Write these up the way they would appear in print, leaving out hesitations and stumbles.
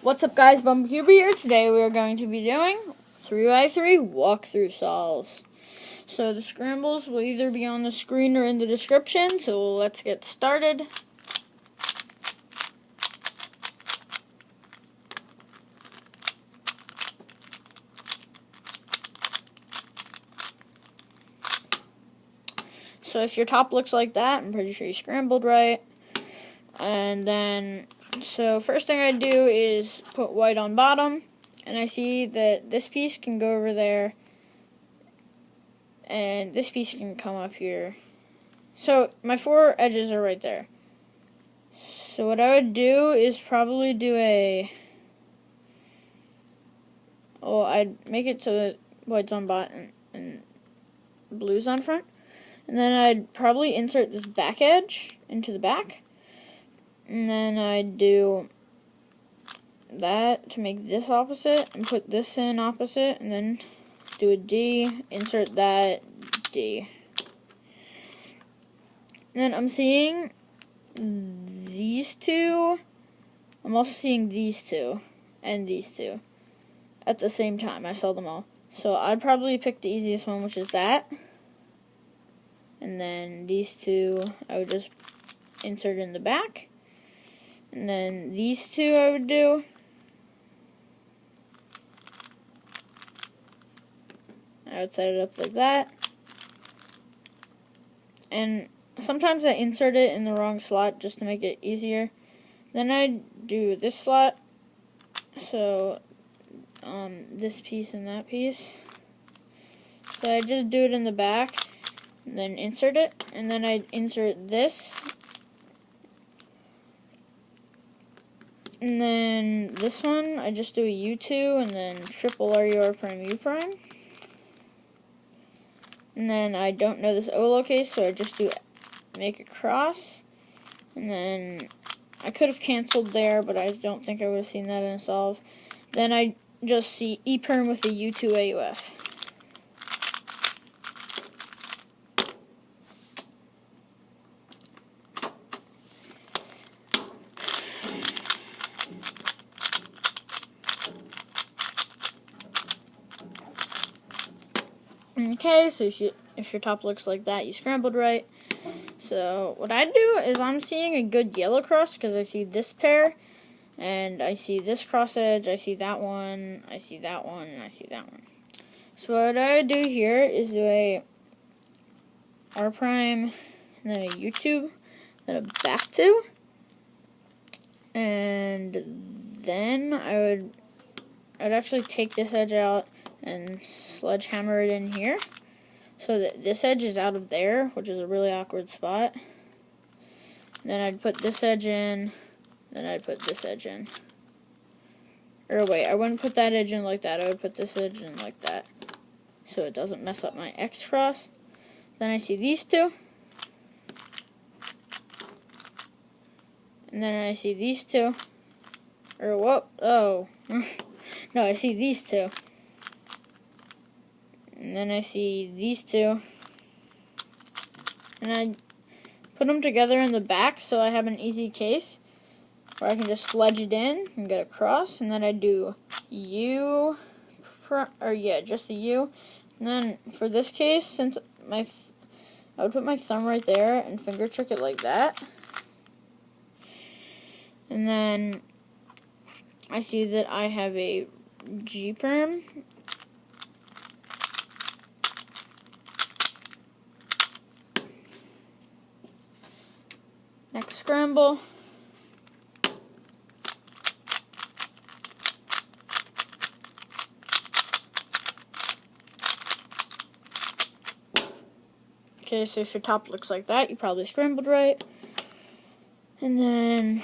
What's up, guys? Bumblebee here. Today we are going to be doing 3x3 walkthrough solves. So the scrambles will either be on the screen or in the description, so let's get started. So if your top looks like that, I'm pretty sure you scrambled right. And then, so first thing I do is put white on bottom, and I see that this piece can go over there, and this piece can come up here. So my four edges are right there. So what I would do is probably do I'd make it so that white's on bottom and blue's on front. And then I'd probably insert this back edge into the back. And then I'd do that to make this opposite and put this in opposite, and then do a D, insert that, D. And then I'm seeing these two. I'm also seeing these two and these two at the same time. I saw them all. So I'd probably pick the easiest one, which is that. And then these two I would just insert in the back. And then these two I would do. I would set it up like that. And sometimes I insert it in the wrong slot just to make it easier. Then I'd do this slot. So, this piece and that piece. So I just do it in the back. And then insert it. And then I'd insert this. And then this one, I just do a U2 and then triple RUR prime U prime. And then I don't know this O lowercase, so I just do make a cross. And then I could have canceled there, but I don't think I would have seen that in a solve. Then I just see E perm with a U2 AUF. Okay, so if your top looks like that, you scrambled right. So what I do is I'm seeing a good yellow cross because I see this pair, and I see this cross edge, I see that one, I see that one, and I see that one. So what I do here is do a R prime, and then a U2, then a back 2, and then I'd actually take this edge out and sledgehammer it in here so that this edge is out of there, which is a really awkward spot. Then I'd put this edge in, then I'd put this edge in. Or wait, I wouldn't put that edge in like that, I would put this edge in like that so it doesn't mess up my X cross. Then I see these two, and then I see these two, or whoa, oh, no, I see these two. And then I see these two. And I put them together in the back so I have an easy case where I can just sledge it in and get a cross. And then I do U, just the U. And then for this case, since I would put my thumb right there and finger trick it like that. And then I see that I have a G perm. Next scramble. Okay, so if your top looks like that, you probably scrambled right. And then,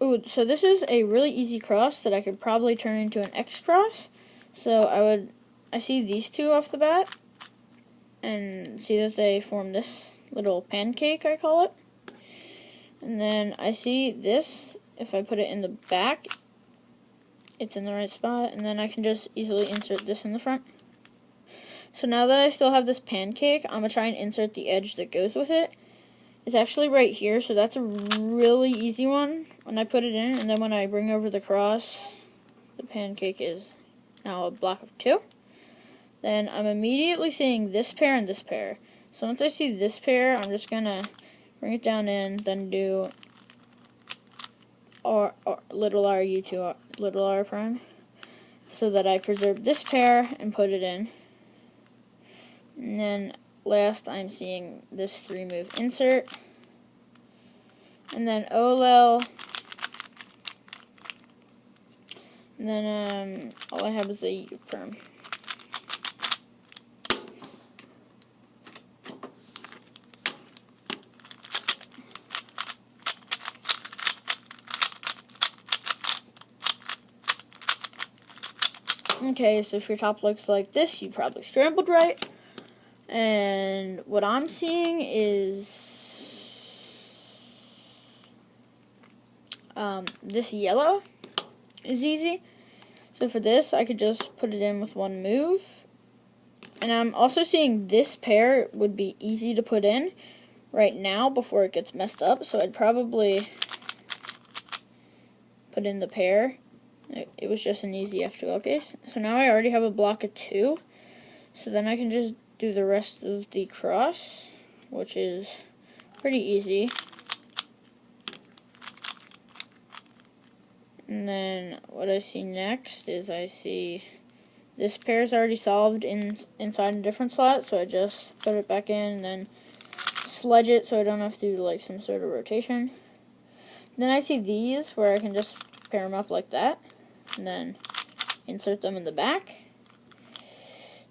ooh, so this is a really easy cross that I could probably turn into an X cross. So I see these two off the bat, and see that they form this little pancake, I call it. And then I see this, if I put it in the back, it's in the right spot, and then I can just easily insert this in the front. So now that I still have this pancake, I'm going to try and insert the edge that goes with it. is actually right here, so that's a really easy one when I put it in. And then when I bring over the cross, the pancake is now a block of 2. Then I'm immediately seeing this pair and this pair. So once I see this pair, I'm just going to bring it down in, then do little r u2 little r prime, so that I preserve this pair and put it in. And then last, I'm seeing this 3 move insert, and then OLL, and then all I have is a U perm. Okay, so if your top looks like this, you probably scrambled right. And what I'm seeing is this yellow is easy. So for this, I could just put it in with 1 move. And I'm also seeing this pair would be easy to put in right now before it gets messed up. So I'd probably put in the pair. It was just an easy F2L case. So now I already have a block of 2. So then I can just do the rest of the cross, which is pretty easy. And then what I see next is I see this pair is already solved inside a different slot. So I just put it back in and then sledge it so I don't have to do like some sort of rotation. Then I see these where I can just pair them up like that. And then insert them in the back.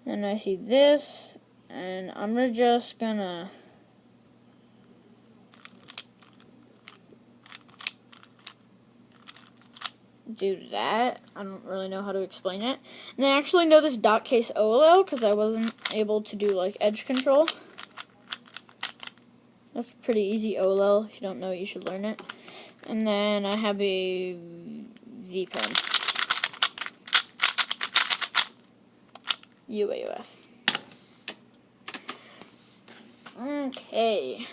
Then I see this, and I'm just gonna do that. I don't really know how to explain it. And I actually know this dot case OLL because I wasn't able to do like edge control. That's pretty easy OLL. If you don't know it, you should learn it. And then I have a V perm. UAUF. Okay.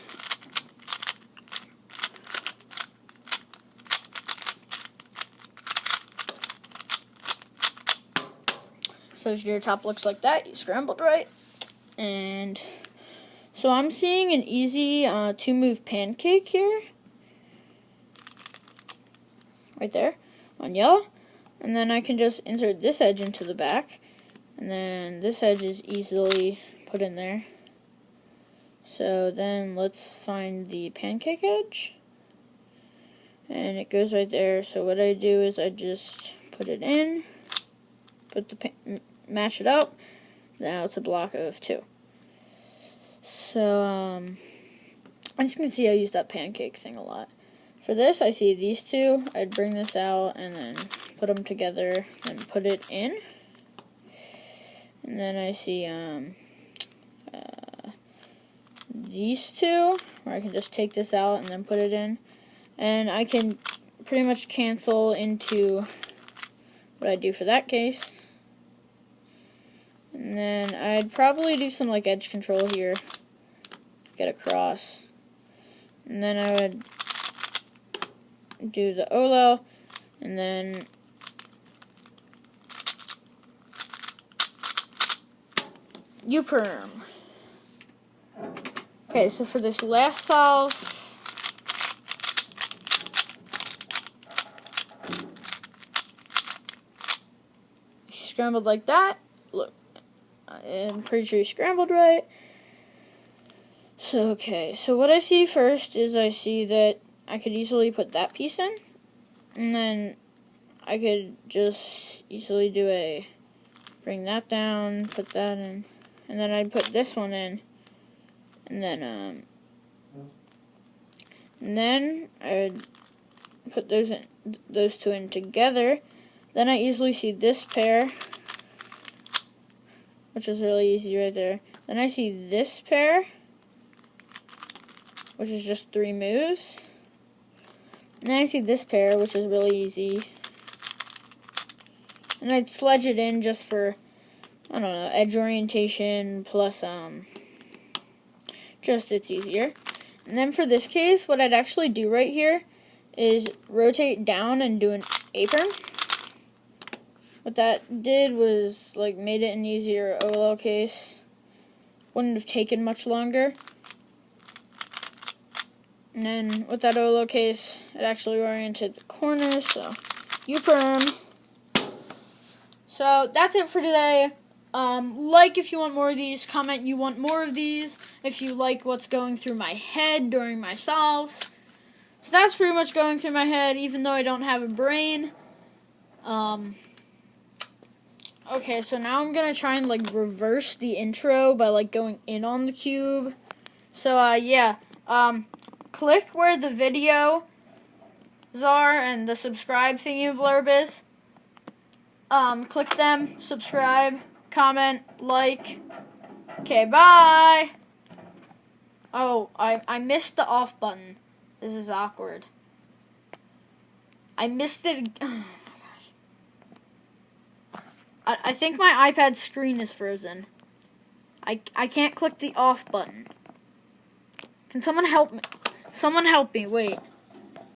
So if your top looks like that, you scrambled right. And so I'm seeing an easy 2-move pancake here. Right there on yellow. And then I can just insert this edge into the back. And then this edge is easily put in there. So then let's find the pancake edge. And it goes right there. So what I do is I just put it in, match it up. Now it's a block of 2. So I'm just going to see I use that pancake thing a lot. For this, I see these 2. I'd bring this out and then put them together and put it in. And then I see these 2, where I can just take this out and then put it in. And I can pretty much cancel into what I do for that case. And then I'd probably do some like edge control here, get across. And then I would do the OLO, and then U-perm. Okay, so for this last solve, she scrambled like that. Look, I'm pretty sure you scrambled right. So, okay, so what I see first is I see that I could easily put that piece in, and then I could just easily do bring that down, put that in, and then I'd put this one in, and then I'd put those 2 in together. Then I easily see this pair, which is really easy right there. Then I see this pair, which is just 3 moves. And then I see this pair, which is really easy. And I'd sledge it in just for, I don't know, edge orientation plus, just it's easier. And then for this case, what I'd actually do right here is rotate down and do an apron. What that did was like made it an easier OLL case. Wouldn't have taken much longer. And then with that OLL case, it actually oriented the corners, so U-perm. So that's it for today. Like if you want more of these, comment you want more of these, if you like what's going through my head during my solves. So that's pretty much going through my head, even though I don't have a brain. Okay, so now I'm going to try and, like, reverse the intro by, like, going in on the cube. So, yeah. Click where the videos are and the subscribe thingy blurb is. Click them, subscribe, comment, like. Okay, bye! Oh, I missed the off button. This is awkward. I missed it. Oh, I think my iPad screen is frozen. I can't click the off button. Can someone help me? Someone help me, wait.